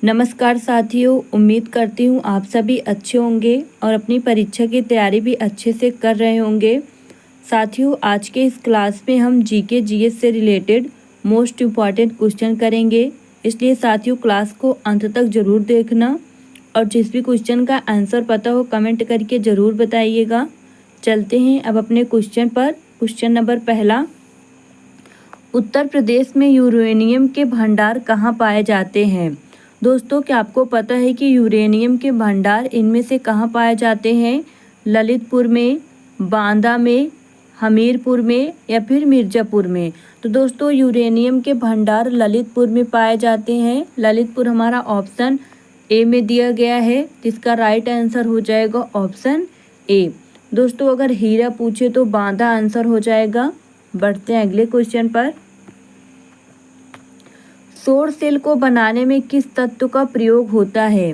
नमस्कार साथियों, उम्मीद करती हूँ आप सभी अच्छे होंगे और अपनी परीक्षा की तैयारी भी अच्छे से कर रहे होंगे। साथियों, आज के इस क्लास में हम जीके जीएस से रिलेटेड मोस्ट इम्पॉर्टेंट क्वेश्चन करेंगे, इसलिए साथियों क्लास को अंत तक ज़रूर देखना और जिस भी क्वेश्चन का आंसर पता हो कमेंट करके ज़रूर बताइएगा। चलते हैं अब अपने क्वेश्चन पर। क्वेश्चन नंबर पहला, उत्तर प्रदेश में यूरेनियम के भंडार कहाँ पाए जाते हैं? दोस्तों, क्या आपको पता है कि यूरेनियम के भंडार इनमें से कहाँ पाए जाते हैं? ललितपुर में, बांदा में, हमीरपुर में या फिर मिर्ज़ापुर में? तो दोस्तों, यूरेनियम के भंडार ललितपुर में पाए जाते हैं। ललितपुर हमारा ऑप्शन ए में दिया गया है, जिसका राइट आंसर हो जाएगा ऑप्शन ए। दोस्तों, अगर हीरा पूछे तो बांदा आंसर हो जाएगा। बढ़ते हैं अगले क्वेश्चन पर। सौर सेल को बनाने में किस तत्व का प्रयोग होता है?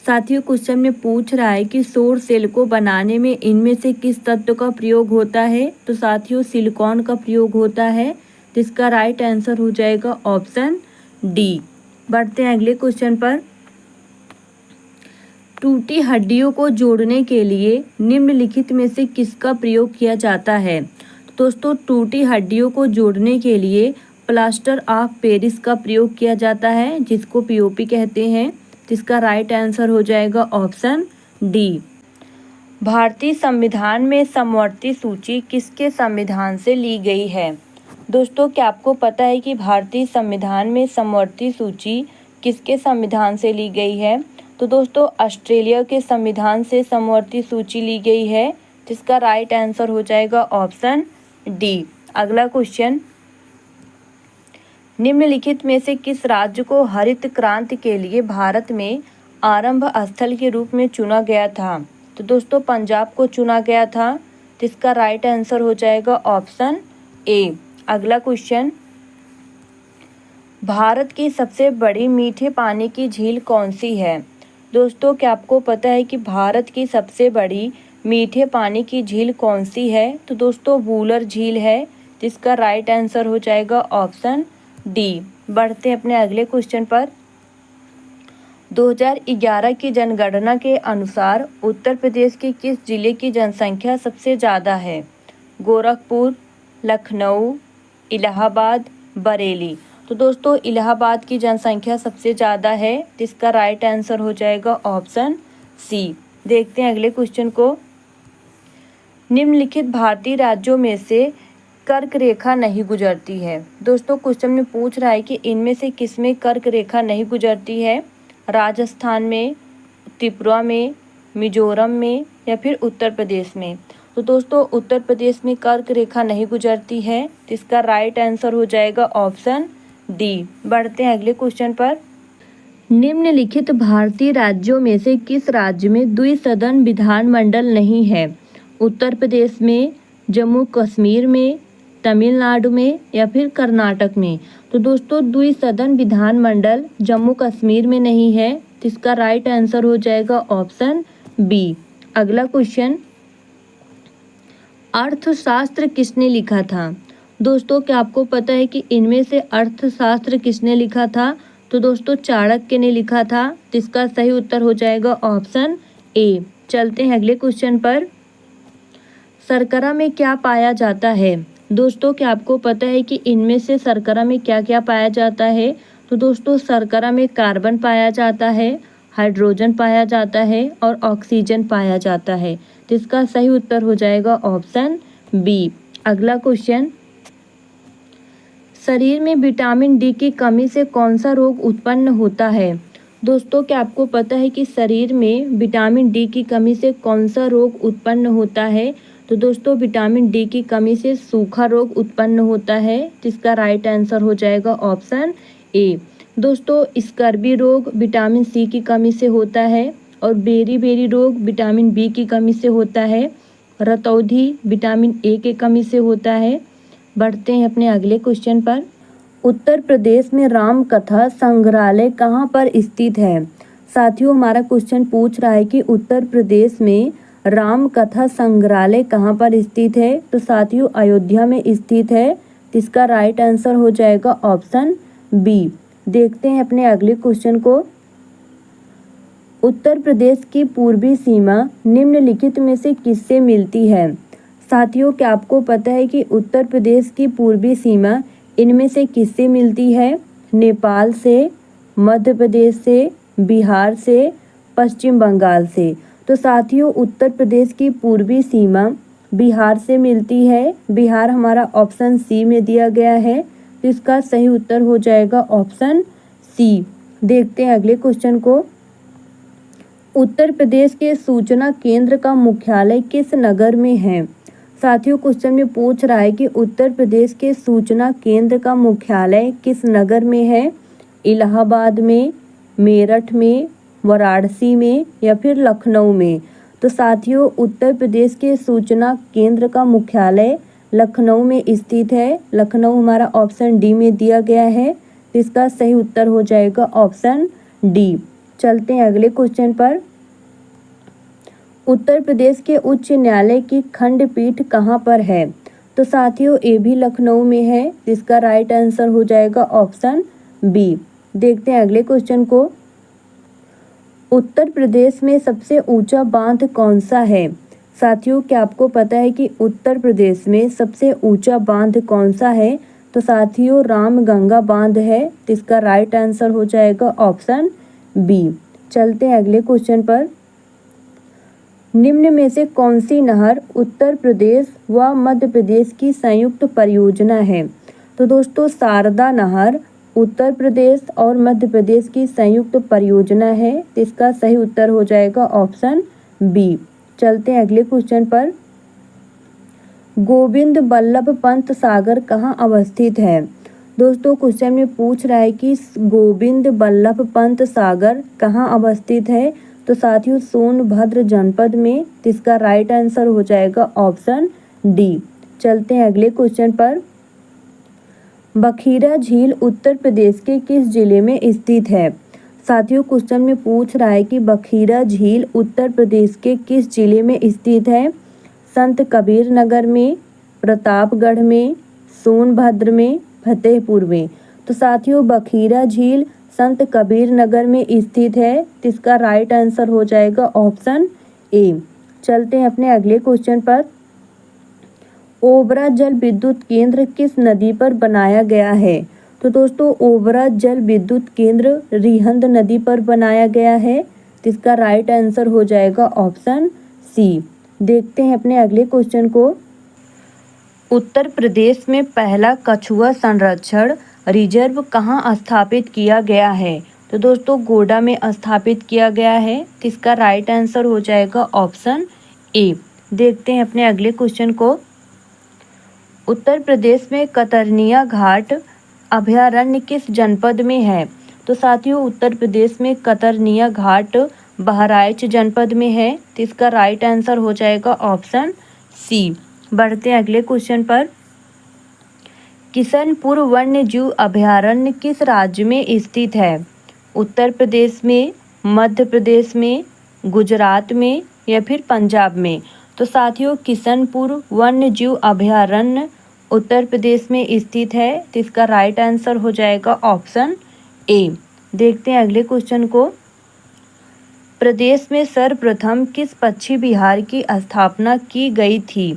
साथियों, क्वेश्चन में पूछ रहा है कि सौर सेल को बनाने में इनमें से किस तत्व का प्रयोग होता है? तो साथियों, सिलिकॉन का प्रयोग होता है, जिसका राइट आंसर हो जाएगा ऑप्शन डी। बढ़ते हैं अगले क्वेश्चन पर। टूटी हड्डियों को जोड़ने के लिए निम्नलिखित में से किसका प्रयोग किया जाता है? दोस्तों, टूटी हड्डियों को जोड़ने के लिए प्लास्टर ऑफ पेरिस का प्रयोग किया जाता है, जिसको पीओपी कहते हैं, जिसका राइट आंसर हो जाएगा ऑप्शन डी। भारतीय संविधान में समवर्ती सूची किसके संविधान से ली गई है? दोस्तों, क्या आपको पता है कि भारतीय संविधान में समवर्ती सूची किसके संविधान से ली गई है? तो दोस्तों, ऑस्ट्रेलिया के संविधान से समवर्ती सूची ली गई है, जिसका राइट आंसर हो जाएगा ऑप्शन डी। अगला क्वेश्चन, निम्नलिखित में से किस राज्य को हरित क्रांति के लिए भारत में आरंभ स्थल के रूप में चुना गया था? तो दोस्तों, पंजाब को चुना गया था, जिसका राइट आंसर हो जाएगा ऑप्शन ए। अगला क्वेश्चन, भारत की सबसे बड़ी मीठे पानी की झील कौन सी है? दोस्तों, क्या आपको पता है कि भारत की सबसे बड़ी मीठे पानी की झील कौन सी है? तो दोस्तों, वूलर झील है, जिसका राइट आंसर हो जाएगा ऑप्शन डी। बढ़ते हैं अपने अगले क्वेश्चन पर। 2011 की जनगणना के अनुसार उत्तर प्रदेश के किस जिले की जनसंख्या सबसे ज़्यादा है? गोरखपुर, लखनऊ, इलाहाबाद, बरेली? तो दोस्तों, इलाहाबाद की जनसंख्या सबसे ज़्यादा है, जिसका राइट आंसर हो जाएगा ऑप्शन सी। देखते हैं अगले क्वेश्चन को। निम्नलिखित भारतीय राज्यों में से कर्क रेखा नहीं गुजरती है? दोस्तों, क्वेश्चन में पूछ रहा है कि इनमें से किसमें कर्क रेखा नहीं गुजरती है? राजस्थान में, त्रिपुरा में, मिजोरम में या फिर उत्तर प्रदेश में? तो दोस्तों, उत्तर प्रदेश में कर्क रेखा नहीं गुजरती है, जिसका राइट आंसर हो जाएगा ऑप्शन डी। बढ़ते हैं अगले क्वेश्चन पर। निम्नलिखित भारतीय राज्यों में से किस राज्य में द्विसदन विधानमंडल नहीं है? उत्तर प्रदेश में, जम्मू कश्मीर में, तमिलनाडु में या फिर कर्नाटक में? तो दोस्तों, द्विसदन विधानमंडल जम्मू कश्मीर में नहीं है, जिसका राइट आंसर हो जाएगा ऑप्शन बी। अगला क्वेश्चन, अर्थशास्त्र किसने लिखा था? दोस्तों, क्या आपको पता है कि इनमें से अर्थशास्त्र किसने लिखा था? तो दोस्तों, चाणक्य ने लिखा था, जिसका सही उत्तर हो जाएगा ऑप्शन ए। चलते हैं अगले क्वेश्चन पर। शर्करा में क्या पाया जाता है? दोस्तों, क्या आपको पता है कि इनमें से शर्करा में क्या क्या पाया जाता है? तो दोस्तों, शर्करा में कार्बन पाया जाता है, हाइड्रोजन पाया जाता है और ऑक्सीजन पाया जाता है, जिसका सही उत्तर हो जाएगा ऑप्शन बी। अगला क्वेश्चन, शरीर में विटामिन डी की कमी से कौन सा रोग उत्पन्न होता है? दोस्तों, क्या आपको पता है कि शरीर में विटामिन डी की कमी से कौन सा रोग उत्पन्न होता है? तो दोस्तों, विटामिन डी की कमी से सूखा रोग उत्पन्न होता है, जिसका राइट आंसर हो जाएगा ऑप्शन ए। दोस्तों, स्कर्वी रोग विटामिन सी की कमी से होता है और बेरी रोग विटामिन बी की कमी से होता है। रतौंधी विटामिन ए की कमी से होता है। बढ़ते हैं अपने अगले क्वेश्चन पर। उत्तर प्रदेश में राम कथा संग्रहालय कहाँ पर स्थित है? साथियों, हमारा क्वेश्चन पूछ रहा है कि उत्तर प्रदेश में राम कथा संग्रहालय कहाँ पर स्थित है? तो साथियों, अयोध्या में स्थित है, जिसका राइट आंसर हो जाएगा ऑप्शन बी। देखते हैं अपने अगले क्वेश्चन को। उत्तर प्रदेश की पूर्वी सीमा निम्नलिखित में से किससे मिलती है? साथियों, क्या आपको पता है कि उत्तर प्रदेश की पूर्वी सीमा इनमें से किससे मिलती है? नेपाल से, मध्य प्रदेश से, बिहार से, पश्चिम बंगाल से। तो साथियों, उत्तर प्रदेश की पूर्वी सीमा बिहार से मिलती है। बिहार हमारा ऑप्शन सी में दिया गया है, तो इसका सही उत्तर हो जाएगा ऑप्शन सी। देखते हैं अगले क्वेश्चन को। उत्तर प्रदेश के सूचना केंद्र का मुख्यालय किस नगर में है? साथियों, क्वेश्चन में पूछ रहा है कि उत्तर प्रदेश के सूचना केंद्र का मुख्यालय किस नगर में है? इलाहाबाद में, मेरठ में, वाराणसी में या फिर लखनऊ में। तो साथियों, उत्तर प्रदेश के सूचना केंद्र का मुख्यालय लखनऊ में स्थित है। लखनऊ हमारा ऑप्शन डी में दिया गया है, तो इसका सही उत्तर हो जाएगा ऑप्शन डी। चलते हैं अगले क्वेश्चन पर। उत्तर प्रदेश के उच्च न्यायालय की खंडपीठ कहाँ पर है? तो साथियों, ये भी लखनऊ में है, जिसका राइट आंसर हो जाएगा ऑप्शन बी। देखते हैं अगले क्वेश्चन को। उत्तर प्रदेश में सबसे ऊंचा बांध कौन सा है? साथियों, क्या आपको पता है कि उत्तर प्रदेश में सबसे ऊंचा बांध कौन सा है? तो साथियों, रामगंगा बांध है, तो इसका राइट आंसर हो जाएगा ऑप्शन बी। चलते हैं अगले क्वेश्चन पर। निम्न में से कौन सी नहर उत्तर प्रदेश व मध्य प्रदेश की संयुक्त परियोजना है? तो दोस्तों, शारदा नहर उत्तर प्रदेश और मध्य प्रदेश की संयुक्त परियोजना है, तो इसका सही उत्तर हो जाएगा ऑप्शन बी। चलते हैं अगले क्वेश्चन पर। गोविंद बल्लभ पंत सागर कहाँ अवस्थित है? दोस्तों, क्वेश्चन में पूछ रहा है कि गोविंद बल्लभ पंत सागर कहाँ अवस्थित है? तो साथियों, सोनभद्र जनपद में, तो इसका राइट आंसर हो जाएगा ऑप्शन डी। चलते हैं अगले क्वेश्चन पर। बखीरा झील उत्तर प्रदेश के किस जिले में स्थित है? साथियों, क्वेश्चन में पूछ रहा है कि बखीरा झील उत्तर प्रदेश के किस जिले में स्थित है? संत कबीर नगर में, प्रतापगढ़ में, सोनभद्र में, फतेहपुर में। तो साथियों, बखीरा झील संत कबीर नगर में स्थित है, तो इसका राइट आंसर हो जाएगा ऑप्शन ए। चलते हैं अपने अगले क्वेश्चन पर। ओबरा जल विद्युत केंद्र किस नदी पर बनाया गया है? तो दोस्तों, ओबरा जल विद्युत केंद्र रिहंद नदी पर बनाया गया है, तो इसका राइट आंसर हो जाएगा ऑप्शन सी। देखते हैं अपने अगले क्वेश्चन को। उत्तर प्रदेश में पहला कछुआ संरक्षण रिजर्व कहाँ स्थापित किया गया है? तो दोस्तों, गोड्डा में स्थापित किया गया है, तो इसका राइट आंसर हो जाएगा ऑप्शन ए। देखते हैं अपने अगले क्वेश्चन को। उत्तर प्रदेश में कतरनिया घाट अभयारण्य किस जनपद में है? तो साथियों, उत्तर प्रदेश में कतरनिया घाट बहराइच जनपद में है, तो इसका राइट आंसर हो जाएगा ऑप्शन सी। बढ़ते हैं अगले क्वेश्चन पर। किशनपुर वन्यजीव अभयारण्य किस राज्य में स्थित है? उत्तर प्रदेश में, मध्य प्रदेश में, गुजरात में या फिर पंजाब में। तो साथियों, किशनपुर वन्यजीव अभयारण्य उत्तर प्रदेश में स्थित है, तो इसका राइट आंसर हो जाएगा ऑप्शन ए। देखते हैं अगले क्वेश्चन को। प्रदेश में सर्वप्रथम किस पक्षी विहार की स्थापना की गई थी?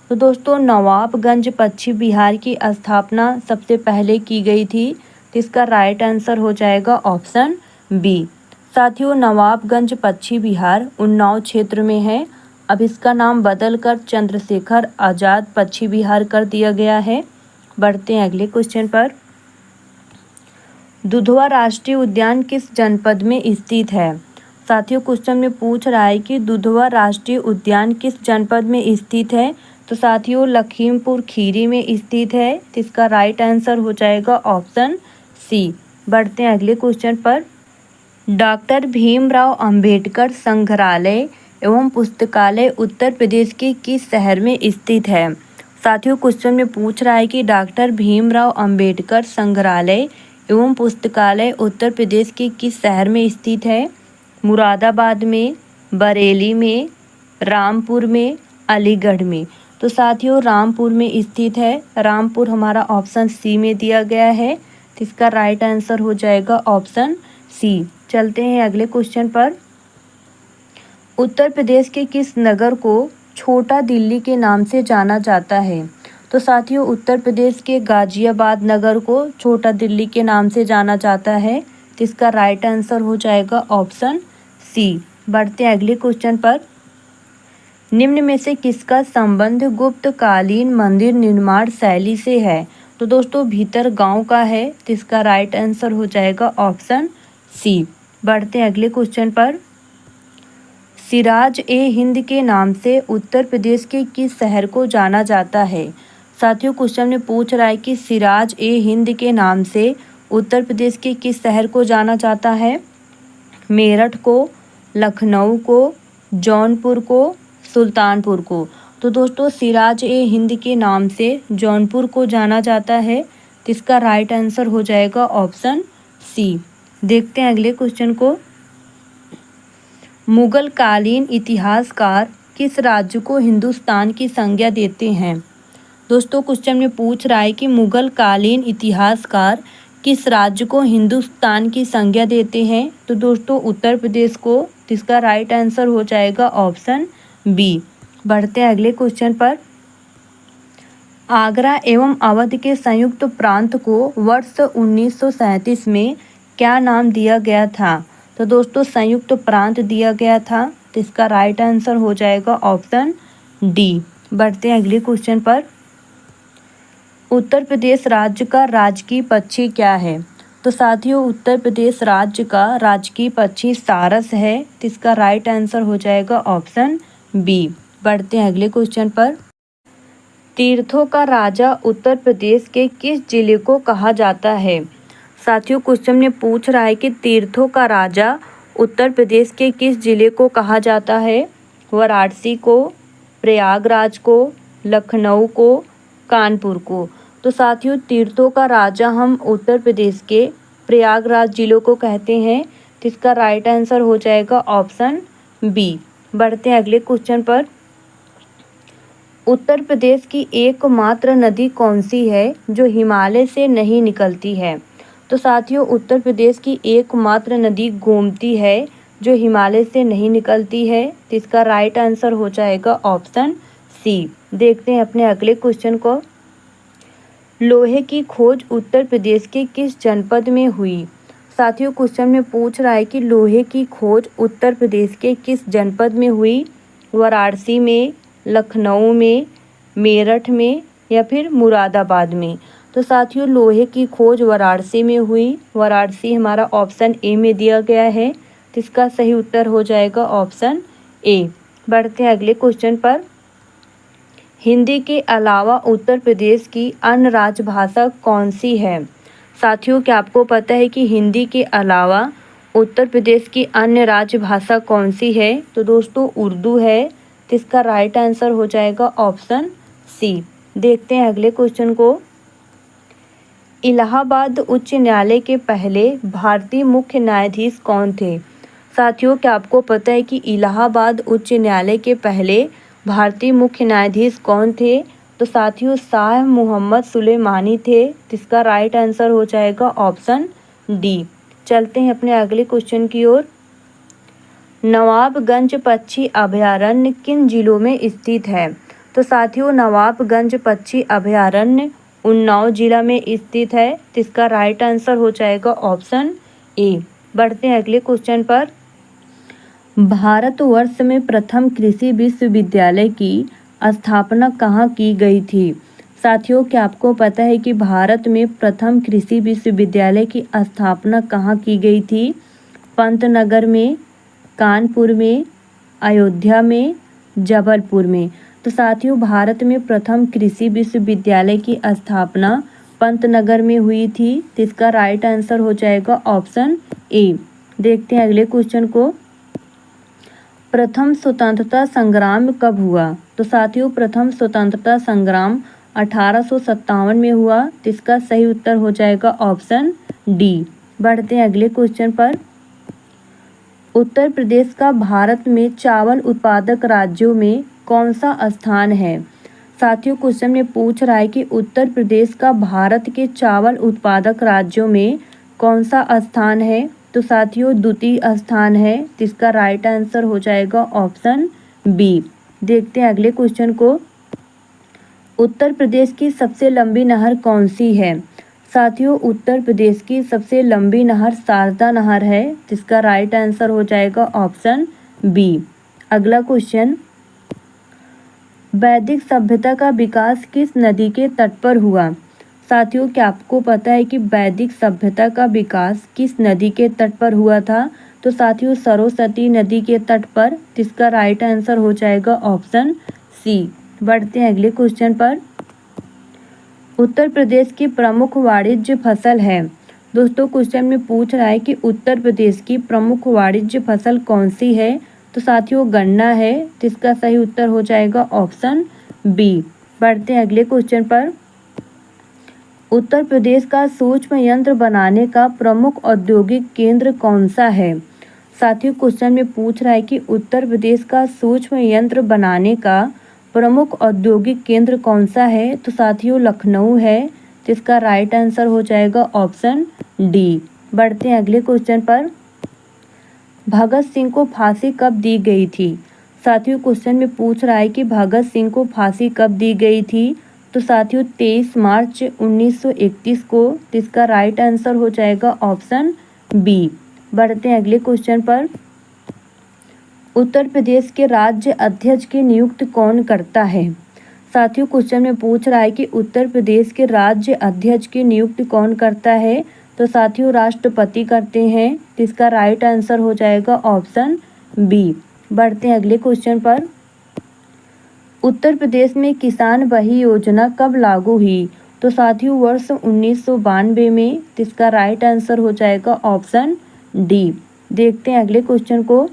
तो दोस्तों, नवाबगंज पक्षी विहार की स्थापना सबसे पहले की गई थी, तो इसका राइट आंसर हो जाएगा ऑप्शन बी। साथियों, नवाबगंज पक्षी विहार उन्नाव क्षेत्र में है। अब इसका नाम बदलकर चंद्रशेखर आज़ाद पक्षी विहार कर दिया गया है। बढ़ते हैं अगले क्वेश्चन पर। दुधवा राष्ट्रीय उद्यान किस जनपद में स्थित है? साथियों, क्वेश्चन में पूछ रहा है कि दुधवा राष्ट्रीय उद्यान किस जनपद में स्थित है? तो साथियों, लखीमपुर खीरी में स्थित है, तो इसका राइट आंसर हो जाएगा ऑप्शन सी। बढ़ते हैं अगले क्वेश्चन पर। डॉक्टर भीमराव अंबेडकर संग्रहालय एवं पुस्तकालय उत्तर प्रदेश के किस शहर में स्थित है? साथियों, क्वेश्चन में पूछ रहा है कि डॉक्टर भीमराव अंबेडकर संग्रहालय एवं पुस्तकालय उत्तर प्रदेश के किस शहर में स्थित है? मुरादाबाद में, बरेली में, रामपुर में, अलीगढ़ में। तो साथियों, रामपुर में स्थित है। रामपुर हमारा ऑप्शन सी में दिया गया है, तो इसका राइट आंसर हो जाएगा ऑप्शन सी। चलते हैं अगले क्वेश्चन पर। उत्तर प्रदेश के किस नगर को छोटा दिल्ली के नाम से जाना जाता है? तो साथियों, उत्तर प्रदेश के गाजियाबाद नगर को छोटा दिल्ली के नाम से जाना जाता है। तो इसका राइट आंसर हो जाएगा ऑप्शन सी। बढ़ते हैं अगले क्वेश्चन पर। निम्न में से किसका संबंध गुप्तकालीन मंदिर निर्माण शैली से है? तो दोस्तों, भीतर गांव का है। तो इसका राइट आंसर हो जाएगा ऑप्शन सी। बढ़ते हैं अगले क्वेश्चन पर। सिराज ए हिंद के नाम से उत्तर प्रदेश के किस शहर को जाना जाता है? साथियों, क्वेश्चन में पूछ रहा है कि सिराज ए हिंद के नाम से उत्तर प्रदेश के किस शहर को जाना जाता है? मेरठ को, लखनऊ को, जौनपुर को, सुल्तानपुर को। तो दोस्तों, सिराज ए हिंद के नाम से जौनपुर को जाना जाता है। तो इसका राइट आंसर हो जाएगा ऑप्शन सी। देखते हैं अगले क्वेश्चन को। मुगल कालीन इतिहासकार किस राज्य को हिंदुस्तान की संज्ञा देते हैं? दोस्तों, क्वेश्चन में पूछ रहा है कि मुगल कालीन इतिहासकार किस राज्य को हिंदुस्तान की संज्ञा देते हैं? तो दोस्तों, उत्तर प्रदेश को। तो इसका राइट आंसर हो जाएगा ऑप्शन बी। बढ़ते हैं अगले क्वेश्चन पर। आगरा एवं अवध के संयुक्त प्रांत को वर्ष 1937 में क्या नाम दिया गया था? तो दोस्तों, संयुक्त प्रांत दिया गया था। तो इसका राइट आंसर हो जाएगा ऑप्शन डी। बढ़ते हैं अगले क्वेश्चन पर। उत्तर प्रदेश राज्य का राजकीय पक्षी क्या है? तो साथियों, उत्तर प्रदेश राज्य का राजकीय पक्षी सारस है। तो इसका राइट आंसर हो जाएगा ऑप्शन बी। बढ़ते हैं अगले क्वेश्चन पर। तीर्थों का राजा उत्तर प्रदेश के किस जिले को कहा जाता है? साथियों, क्वेश्चन में पूछ रहा है कि तीर्थों का राजा उत्तर प्रदेश के किस जिले को कहा जाता है? वाराणसी को, प्रयागराज को, लखनऊ को, कानपुर को। तो साथियों, तीर्थों का राजा हम उत्तर प्रदेश के प्रयागराज जिलों को कहते हैं। तो इसका राइट आंसर हो जाएगा ऑप्शन बी। बढ़ते हैं अगले क्वेश्चन पर। उत्तर प्रदेश की एकमात्र नदी कौन सी है जो हिमालय से नहीं निकलती है? तो साथियों, उत्तर प्रदेश की एकमात्र नदी गोमती है जो हिमालय से नहीं निकलती है। तो इसका राइट आंसर हो जाएगा ऑप्शन सी। देखते हैं अपने अगले क्वेश्चन को। लोहे की खोज उत्तर प्रदेश के किस जनपद में हुई? साथियों, क्वेश्चन में पूछ रहा है कि लोहे की खोज उत्तर प्रदेश के किस जनपद में हुई? वाराणसी में, लखनऊ में, मेरठ में या फिर मुरादाबाद में। तो साथियों, लोहे की खोज वाराणसी में हुई। वाराणसी हमारा ऑप्शन ए में दिया गया है। तो इसका सही उत्तर हो जाएगा ऑप्शन ए। बढ़ते हैं अगले क्वेश्चन पर। हिंदी के अलावा उत्तर प्रदेश की अन्य राजभाषा कौन सी है? साथियों, क्या आपको पता है कि हिंदी के अलावा उत्तर प्रदेश की अन्य राजभाषा कौन सी है? तो दोस्तों, उर्दू है। तो इसका राइट आंसर हो जाएगा ऑप्शन सी। देखते हैं अगले क्वेश्चन को। इलाहाबाद उच्च न्यायालय के पहले भारतीय मुख्य न्यायाधीश कौन थे? साथियों, क्या आपको पता है कि इलाहाबाद उच्च न्यायालय के पहले भारतीय मुख्य न्यायाधीश कौन थे? तो साथियों, शाह मोहम्मद सुलेमानी थे। तो इसका राइट आंसर हो जाएगा ऑप्शन डी। चलते हैं अपने अगले क्वेश्चन की ओर। नवाबगंज पक्षी अभयारण्य किन जिलों में स्थित है? तो साथियों, नवाबगंज पक्षी अभयारण्य उन्नाव जिला में स्थित है। तो इसका राइट आंसर हो जाएगा ऑप्शन ए। बढ़ते हैं अगले क्वेश्चन पर। भारतवर्ष में प्रथम कृषि विश्वविद्यालय की स्थापना कहाँ की गई थी? साथियों, क्या आपको पता है कि भारत में प्रथम कृषि विश्वविद्यालय की स्थापना कहाँ की गई थी? पंतनगर में, कानपुर में, अयोध्या में, जबलपुर में। तो साथियों, भारत में प्रथम कृषि विश्वविद्यालय की स्थापना पंतनगर में हुई थी। तो इसका राइट आंसर हो जाएगा ऑप्शन ए। देखते हैं अगले क्वेश्चन को। प्रथम स्वतंत्रता संग्राम कब हुआ? तो साथियों, प्रथम स्वतंत्रता संग्राम 1857 में हुआ। तो इसका सही उत्तर हो जाएगा ऑप्शन डी। बढ़ते हैं अगले क्वेश्चन पर। उत्तर प्रदेश का भारत में चावल उत्पादक राज्यों में कौन सा स्थान है? साथियों, क्वेश्चन में पूछ रहा है कि उत्तर प्रदेश का भारत के चावल उत्पादक राज्यों में कौन सा स्थान है? तो साथियों द्वितीय स्थान है, जिसका राइट आंसर हो जाएगा ऑप्शन बी। देखते हैं अगले क्वेश्चन को। उत्तर प्रदेश की सबसे लंबी नहर कौन सी है? साथियों उत्तर प्रदेश की सबसे लंबी नहर शारदा नहर है, जिसका राइट आंसर हो जाएगा ऑप्शन बी। अगला क्वेश्चन, वैदिक सभ्यता का विकास किस नदी के तट पर हुआ? साथियों क्या आपको पता है कि वैदिक सभ्यता का विकास किस नदी के तट पर हुआ था? तो साथियों सरस्वती नदी के तट पर, जिसका राइट आंसर हो जाएगा ऑप्शन सी। बढ़ते हैं अगले क्वेश्चन पर। उत्तर प्रदेश की प्रमुख वाणिज्य फसल है। दोस्तों क्वेश्चन में पूछ रहा है कि उत्तर प्रदेश की प्रमुख वाणिज्य फसल कौन सी है? तो साथियों गन्ना है, जिसका सही उत्तर हो जाएगा ऑप्शन बी। बढ़ते हैं अगले क्वेश्चन पर। उत्तर प्रदेश का सूक्ष्म यंत्र बनाने का प्रमुख औद्योगिक केंद्र कौन सा है? साथियों क्वेश्चन में पूछ रहा है कि उत्तर प्रदेश का सूक्ष्म यंत्र बनाने का प्रमुख औद्योगिक केंद्र कौन सा है? तो साथियों लखनऊ है, जिसका राइट आंसर हो जाएगा ऑप्शन डी। बढ़ते हैं अगले क्वेश्चन पर। भगत सिंह को फांसी कब दी गई थी? साथियों क्वेश्चन में पूछ रहा है कि भगत सिंह को फांसी कब दी गई थी? तो साथियों 23 मार्च 1931 को, जिसका राइट आंसर हो जाएगा ऑप्शन बी। बढ़ते हैं अगले क्वेश्चन पर। उत्तर प्रदेश के राज्य अध्यक्ष की नियुक्ति कौन करता है? साथियों क्वेश्चन में पूछ रहा है कि उत्तर प्रदेश के राज्य अध्यक्ष की नियुक्ति कौन करता है? तो साथियों राष्ट्रपति करते हैं, जिसका राइट आंसर हो जाएगा ऑप्शन बी। बढ़ते हैं अगले क्वेश्चन पर। उत्तर प्रदेश में किसान बही योजना कब लागू हुई? तो साथियों वर्ष 1992 में, जिसका राइट आंसर हो जाएगा ऑप्शन डी। देखते हैं अगले क्वेश्चन को।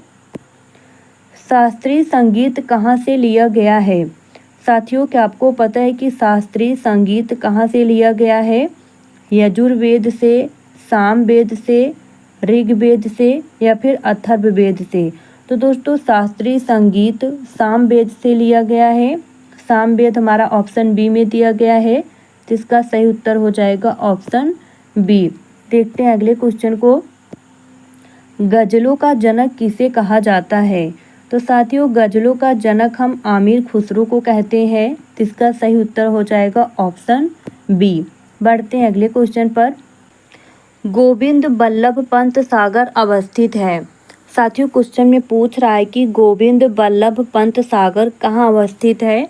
शास्त्रीय संगीत कहाँ से लिया गया है? साथियों क्या आपको पता है कि शास्त्रीय संगीत कहाँ से लिया गया है? यजुर्वेद से, सामवेद से, ऋग्वेद से या फिर अथर्ववेद से? तो दोस्तों शास्त्रीय संगीत सामवेद से लिया गया है। सामवेद हमारा ऑप्शन बी में दिया गया है, जिसका सही उत्तर हो जाएगा ऑप्शन बी। देखते हैं अगले क्वेश्चन को। गजलों का जनक किसे कहा जाता है? तो साथियों गजलों का जनक हम आमिर खुसरो को कहते हैं, जिसका सही उत्तर हो जाएगा ऑप्शन बी। बढ़ते हैं अगले क्वेश्चन पर। गोविंद बल्लभ पंत सागर अवस्थित है। साथियों क्वेश्चन में पूछ रहा है कि गोविंद बल्लभ पंत सागर कहाँ अवस्थित है?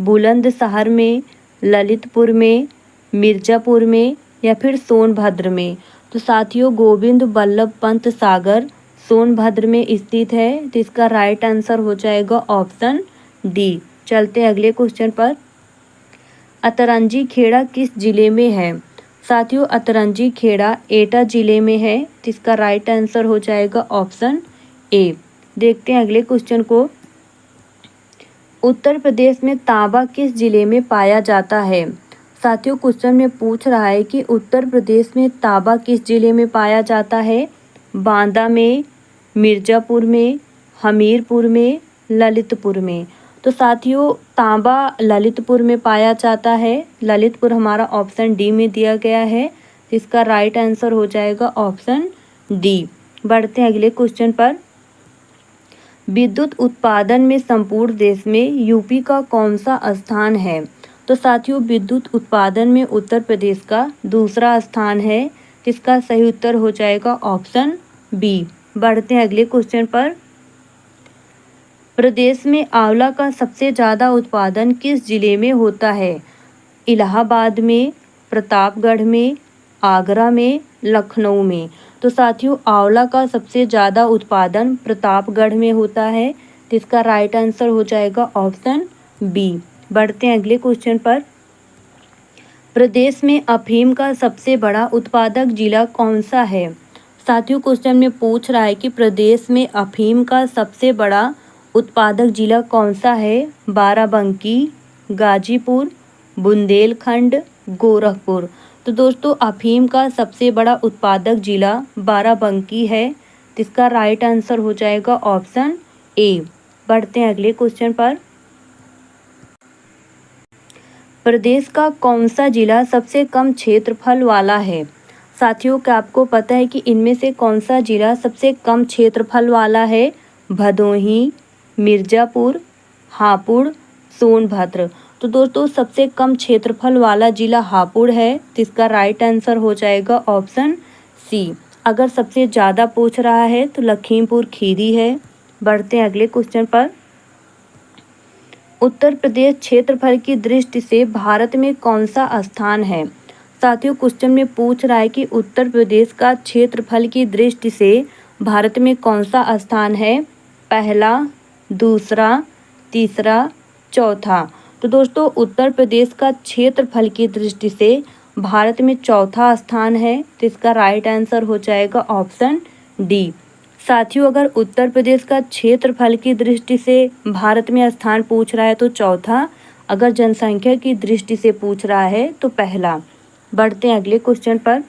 बुलंदशहर में, ललितपुर में, मिर्ज़ापुर में या फिर सोनभद्र में? तो साथियों गोविंद बल्लभ पंत सागर सोनभद्र में स्थित है, जिसका राइट आंसर हो जाएगा ऑप्शन डी। चलते हैं अगले क्वेश्चन पर। अतरंजी खेड़ा किस जिले में है? साथियों अतरंजी खेड़ा एटा जिले में है, जिसका राइट आंसर हो जाएगा ऑप्शन ए। देखते हैं अगले क्वेश्चन को। उत्तर प्रदेश में तांबा किस जिले में पाया जाता है? साथियों क्वेश्चन में पूछ रहा है कि उत्तर प्रदेश में तांबा किस जिले में पाया जाता है? बांदा में, मिर्ज़ापुर में, हमीरपुर में, ललितपुर में? तो साथियों तांबा ललितपुर में पाया जाता है। ललितपुर हमारा ऑप्शन डी में दिया गया है, जिसका राइट आंसर हो जाएगा ऑप्शन डी। बढ़ते हैं अगले क्वेश्चन पर। विद्युत उत्पादन में संपूर्ण देश में यूपी का कौन सा स्थान है? तो साथियों विद्युत उत्पादन में उत्तर प्रदेश का दूसरा स्थान है, जिसका सही उत्तर हो जाएगा ऑप्शन बी। बढ़ते हैं अगले क्वेश्चन पर। प्रदेश में आंवला का सबसे ज़्यादा उत्पादन किस जिले में होता है? इलाहाबाद में, प्रतापगढ़ में, आगरा में, लखनऊ में? तो साथियों आंवला का सबसे ज़्यादा उत्पादन प्रतापगढ़ में होता है, जिसका राइट आंसर हो जाएगा ऑप्शन बी। बढ़ते हैं अगले क्वेश्चन पर। प्रदेश में अफीम का सबसे बड़ा उत्पादक जिला कौन सा है? साथियों क्वेश्चन में पूछ रहा है कि प्रदेश में अफीम का सबसे बड़ा उत्पादक जिला कौन सा है? बाराबंकी, गाजीपुर, बुंदेलखंड, गोरखपुर? तो दोस्तों अफीम का सबसे बड़ा उत्पादक जिला बाराबंकी है, जिसका राइट आंसर हो जाएगा ऑप्शन ए। बढ़ते हैं अगले क्वेश्चन पर। प्रदेश का कौन सा जिला सबसे कम क्षेत्रफल वाला है? साथियों, क्या आपको पता है कि इनमें से कौन सा जिला सबसे कम क्षेत्रफल वाला है? भदोही, मिर्ज़ापुर, हापुड़, सोनभद्र। तो दोस्तों सबसे कम क्षेत्रफल वाला जिला हापुड़ है, तो इसका राइट आंसर हो जाएगा ऑप्शन सी। अगर सबसे ज़्यादा पूछ रहा है तो लखीमपुर खीरी है। बढ़ते हैं अगले क्वेश्चन पर। उत्तर प्रदेश क्षेत्रफल की दृष्टि से भारत में कौन सा स्थान है? साथियों, क्वेश्चन में पूछ रहा है कि उत्तर प्रदेश का क्षेत्रफल की दृष्टि से भारत में कौन सा स्थान है? पहला, दूसरा, तीसरा, चौथा। तो दोस्तों उत्तर प्रदेश का क्षेत्रफल की दृष्टि से भारत में चौथा स्थान है, तो इसका राइट आंसर हो जाएगा ऑप्शन डी। साथियों, अगर उत्तर प्रदेश का क्षेत्रफल की दृष्टि से भारत में स्थान पूछ रहा है तो चौथा, अगर जनसंख्या की दृष्टि से पूछ रहा है तो पहला। बढ़ते हैं अगले क्वेश्चन पर।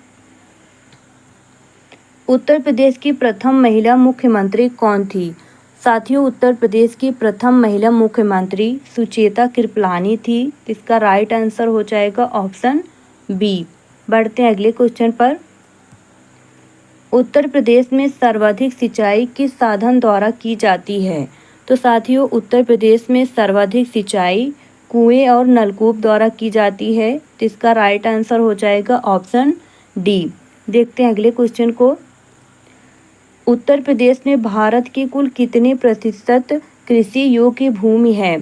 उत्तर प्रदेश की प्रथम महिला मुख्यमंत्री कौन थी? साथियों, उत्तर प्रदेश की प्रथम महिला मुख्यमंत्री सुचेता कृपलानी थी। इसका राइट आंसर हो जाएगा ऑप्शन बी। बढ़ते हैं अगले क्वेश्चन पर। उत्तर प्रदेश में सर्वाधिक सिंचाई किस साधन द्वारा की जाती है? तो साथियों, उत्तर प्रदेश में सर्वाधिक सिंचाई कुएं और नलकूप द्वारा की जाती है, तो इसका राइट आंसर हो जाएगा ऑप्शन डी। देखते हैं अगले क्वेश्चन को। उत्तर प्रदेश में भारत की कुल कितने प्रतिशत कृषि योग्य भूमि है?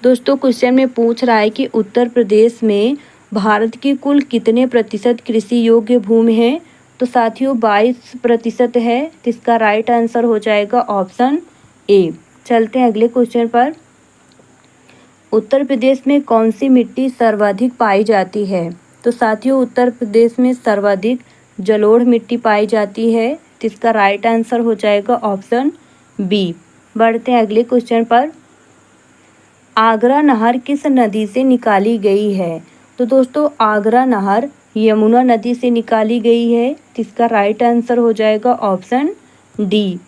दोस्तों क्वेश्चन में पूछ रहा है कि उत्तर प्रदेश में भारत की कुल कितने प्रतिशत कृषि योग्य भूमि है? तो साथियों 22% है, तो इसका राइट आंसर हो जाएगा ऑप्शन ए। चलते हैं अगले क्वेश्चन पर। उत्तर प्रदेश में कौन सी मिट्टी सर्वाधिक पाई जाती है? तो साथियों उत्तर प्रदेश में सर्वाधिक जलोढ़ मिट्टी पाई जाती है, तो इसका राइट आंसर हो जाएगा ऑप्शन बी। बढ़ते हैं अगले क्वेश्चन पर। आगरा नहर किस नदी से निकाली गई है? तो दोस्तों आगरा नहर यमुना नदी से निकाली गई है, तो इसका राइट आंसर हो जाएगा ऑप्शन डी।